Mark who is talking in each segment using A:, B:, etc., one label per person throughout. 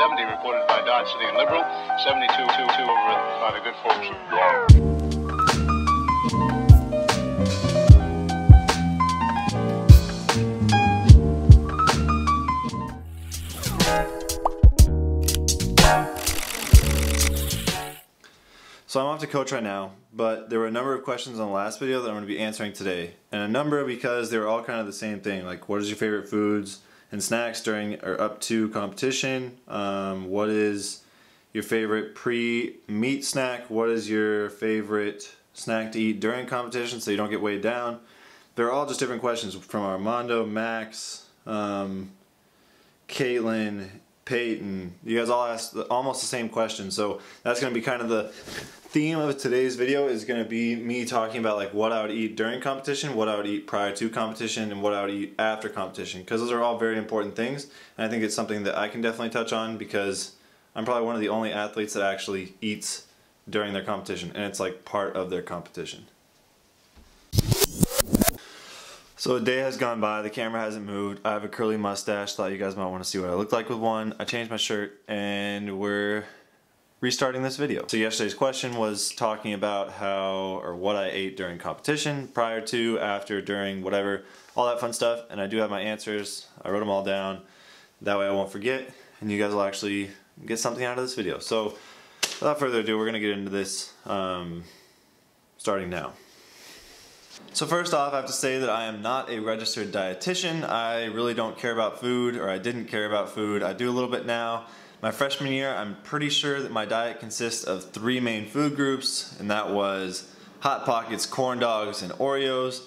A: 70 reported by Dodge City and Liberal, 72 over by the good folks of God.
B: So I'm off to coach right now, but there were a number of questions on the last video that I'm going to be answering today. And a number because they were all kind of the same thing, like what is your favorite foods and snacks during or up to competition? What is your favorite pre-meet snack? What is your favorite snack to eat during competition so you don't get weighed down? They're all just different questions from Armando, Max, Caitlin, Peyton. You guys all asked almost the same question, so that's going to be kind of the theme of today's video, is going to be me talking about like what I would eat during competition, what I would eat prior to competition, and what I would eat after competition, because those are all very important things, and I think it's something that I can definitely touch on because I'm probably one of the only athletes that actually eats during their competition, and it's like part of their competition. So a day has gone by, the camera hasn't moved, I have a curly mustache, thought you guys might want to see what I look like with one. I changed my shirt and we're restarting this video. So yesterday's question was talking about how or what I ate during competition, prior to, after, during, whatever, all that fun stuff, and I do have my answers. I wrote them all down, that way I won't forget and you guys will actually get something out of this video. So without further ado, we're going to get into this starting now. So first off, I have to say that I am not a registered dietitian. I really don't care about food, or I didn't care about food. I do a little bit now. My freshman year, I'm pretty sure that my diet consists of 3 main food groups, and that was Hot Pockets, corn dogs, and Oreos.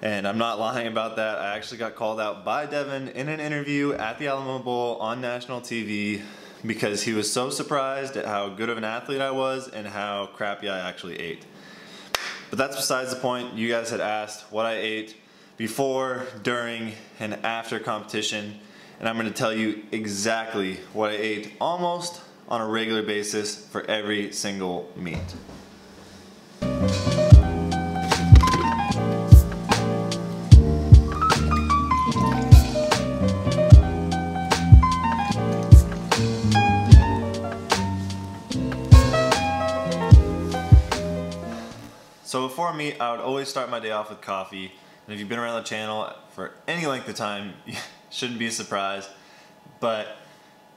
B: And I'm not lying about that. I actually got called out by Devin in an interview at the Alamo Bowl on national TV because he was so surprised at how good of an athlete I was and how crappy I actually ate. But that's besides the point. You guys had asked what I ate before, during, and after competition, and I'm going to tell you exactly what I ate almost on a regular basis for every single meet. So before a meet, I would always start my day off with coffee, and if you've been around the channel for any length of time, you shouldn't be surprised. But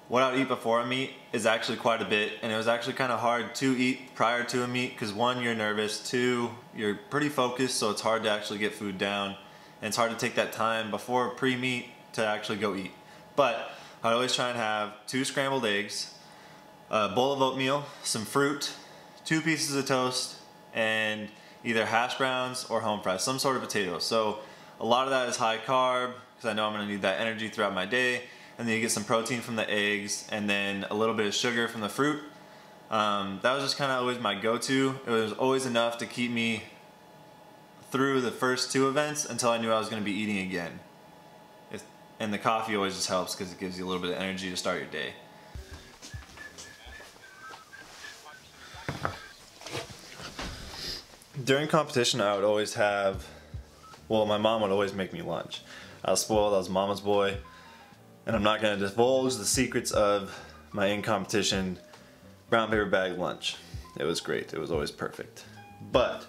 B: what I would eat before a meet is actually quite a bit, and it was actually kind of hard to eat prior to a meet because 1, you're nervous, 2, you're pretty focused, so it's hard to actually get food down, and it's hard to take that time before pre-meet to actually go eat. But I'd always try and have 2 scrambled eggs, a bowl of oatmeal, some fruit, 2 pieces of toast, and either hash browns or home fries, some sort of potato. So a lot of that is high carb because I know I'm going to need that energy throughout my day, and then you get some protein from the eggs and then a little bit of sugar from the fruit. That was just kind of always my go-to. It was always enough to keep me through the first 2 events until I knew I was going to be eating again. And the coffee always just helps because it gives you a little bit of energy to start your day. During competition, I would always have, well, my mom would always make me lunch. I was spoiled, I was mama's boy, and I'm not going to divulge the secrets of my in-competition brown paper bag lunch. It was great, it was always perfect. But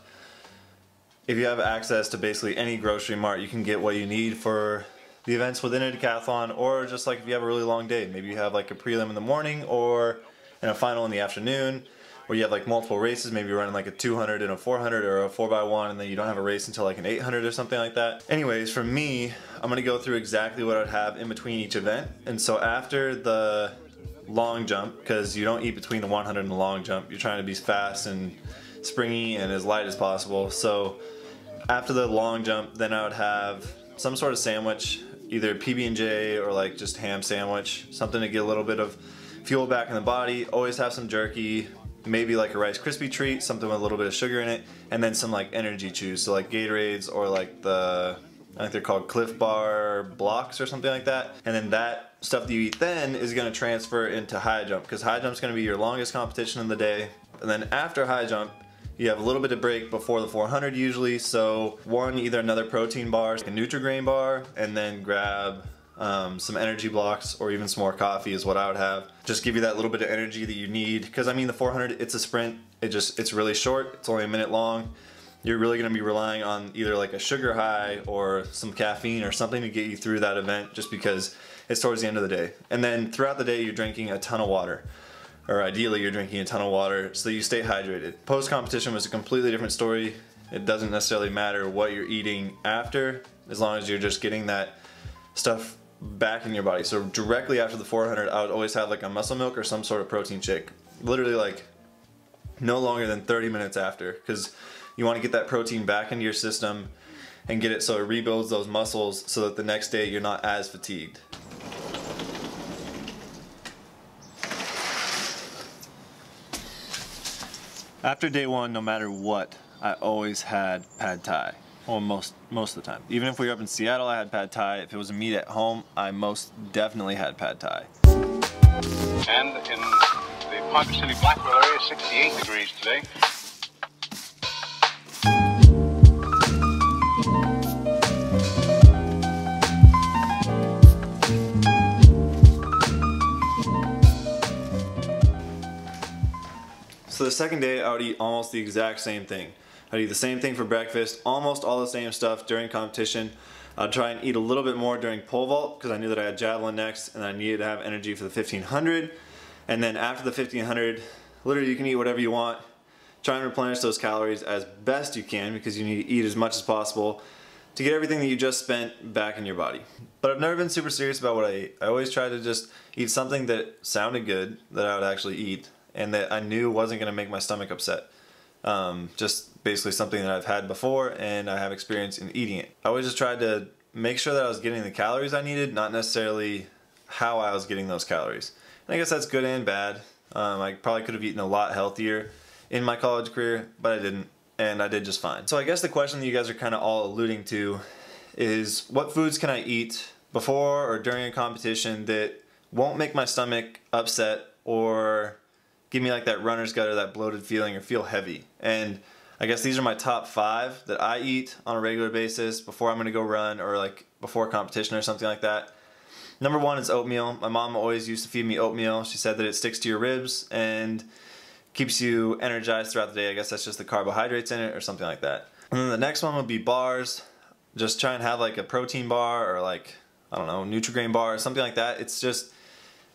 B: if you have access to basically any grocery mart, you can get what you need for the events within a decathlon, or just like if you have a really long day, maybe you have like a prelim in the morning or and a final in the afternoon, where you have like multiple races, maybe you're running like a 200 and a 400 or a 4x1, and then you don't have a race until like an 800 or something like that. Anyways, for me, I'm gonna go through exactly what I'd have in between each event. And so after the long jump, because you don't eat between the 100 and the long jump, you're trying to be fast and springy and as light as possible. So after the long jump, then I would have some sort of sandwich, either PB&J or like just ham sandwich, something to get a little bit of fuel back in the body. Always have some jerky, maybe like a Rice Krispie treat, something with a little bit of sugar in it, and then some like energy chews, so like Gatorades or like the, I think they're called Cliff Bar blocks or something like that. And then that stuff that you eat then is going to transfer into high jump, because high jump is going to be your longest competition in the day. And then after high jump, you have a little bit of break before the 400 usually, so either another protein bar, like a Nutri-Grain bar, and then grab some energy blocks, or even some more coffee is what I would have. Just give you that little bit of energy that you need, because I mean the 400, it's a sprint. It's really short. It's only a minute long. You're really going to be relying on either like a sugar high or some caffeine or something to get you through that event, just because it's towards the end of the day. And then throughout the day you're drinking a ton of water, or ideally you're drinking a ton of water so that you stay hydrated. Post-competition was a completely different story. It doesn't necessarily matter what you're eating after, as long as you're just getting that stuff back in your body. So directly after the 400, I would always have like a muscle milk or some sort of protein shake. Literally like no longer than 30 minutes after, because you want to get that protein back into your system and get it so it rebuilds those muscles so that the next day you're not as fatigued. After day one, no matter what, I always had pad thai. Well, most of the time. Even if we were up in Seattle, I had pad thai. If it was a meet at home, I most definitely had pad thai.
A: And in the Ponca City Blackwell area, 68 degrees today.
B: So the second day, I would eat almost the exact same thing. I'd eat the same thing for breakfast, almost all the same stuff during competition. I'd try and eat a little bit more during pole vault, because I knew that I had javelin next and I needed to have energy for the 1500. And then after the 1500, literally you can eat whatever you want. Try and replenish those calories as best you can, because you need to eat as much as possible to get everything that you just spent back in your body. But I've never been super serious about what I eat. I always try to just eat something that sounded good, that I would actually eat, and that I knew wasn't going to make my stomach upset. Just basically something that I've had before and I have experience in eating it. I always just tried to make sure that I was getting the calories I needed, not necessarily how I was getting those calories. And I guess that's good and bad. I probably could have eaten a lot healthier in my college career, but I didn't, and I did just fine. So I guess the question that you guys are kind of all alluding to is, what foods can I eat before or during a competition that won't make my stomach upset or give me like that runner's gut or that bloated feeling or feel heavy? And I guess these are my top 5 that I eat on a regular basis before I'm going to go run, or like before competition or something like that. Number 1 is oatmeal. My mom always used to feed me oatmeal. She said that it sticks to your ribs and keeps you energized throughout the day. I guess that's just the carbohydrates in it or something like that. And then the next one would be bars. Just try and have like a protein bar, or like, I don't know, Nutri-Grain bar or something like that. It's just,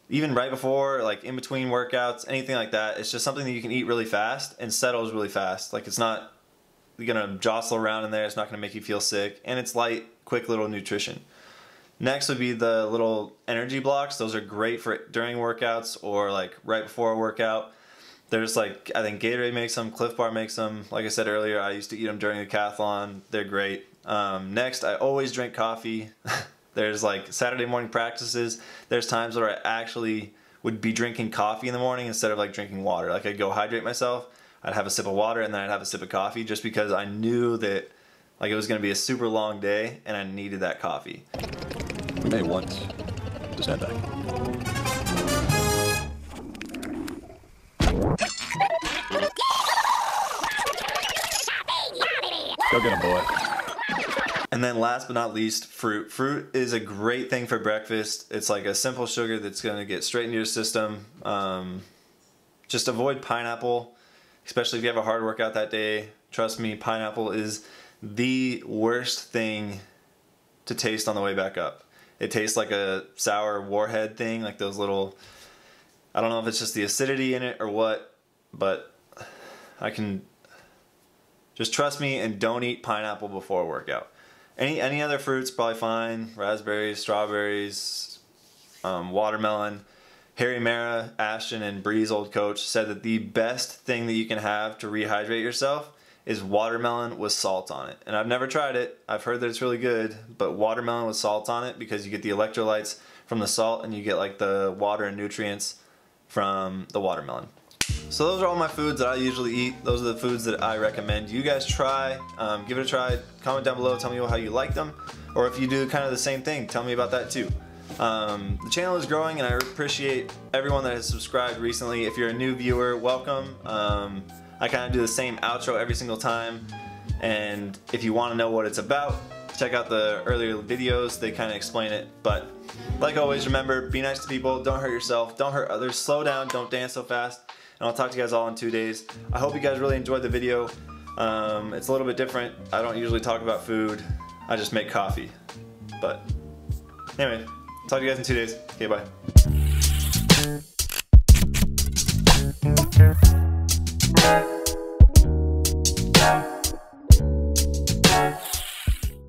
B: even right before, like in between workouts, anything like that, it's just something that you can eat really fast and settles really fast. Like, it's not gonna jostle around in there, it's not gonna make you feel sick, and it's light, quick little nutrition. Next would be the little energy blocks. Those are great for during workouts or like right before a workout. There's like, I think Gatorade makes them, Cliff Bar makes them. Like I said earlier, I used to eat them during the decathlon. They're great. Next, I always drink coffee. There's like Saturday morning practices. There's times where I actually would be drinking coffee in the morning instead of like drinking water. Like, I'd go hydrate myself, I'd have a sip of water, and then I'd have a sip of coffee, just because I knew that like it was going to be a super long day and I needed that coffee.
C: We may want to stand back. Go get him, boy.
B: And then last but not least, fruit. Fruit is a great thing for breakfast. It's like a simple sugar that's going to get straight into your system. Just avoid pineapple, especially if you have a hard workout that day. Trust me, pineapple is the worst thing to taste on the way back up. It tastes like a sour warhead thing, like those little, I don't know if it's just the acidity in it or what, but I can, just trust me and don't eat pineapple before a workout. Any other fruits probably fine. Raspberries, strawberries, watermelon. Harry Mara, Ashton, and Bree's old coach said that the best thing that you can have to rehydrate yourself is watermelon with salt on it. And I've never tried it. I've heard that it's really good, but watermelon with salt on it, because you get the electrolytes from the salt and you get like the water and nutrients from the watermelon. So those are all my foods that I usually eat. Those are the foods that I recommend you guys try. Give it a try. Comment down below, tell me how you like them, or if you do kind of the same thing, tell me about that too. The channel is growing and I appreciate everyone that has subscribed recently. If you're a new viewer, welcome. I kind of do the same outro every single time, and if you want to know what it's about, check out the earlier videos, they kind of explain it. But like always, remember, be nice to people, don't hurt yourself, don't hurt others, slow down, don't dance so fast, and I'll talk to you guys all in 2 days. I hope you guys really enjoyed the video. It's a little bit different. I don't usually talk about food, I just make coffee. But anyway, talk to you guys in 2 days. Okay, bye.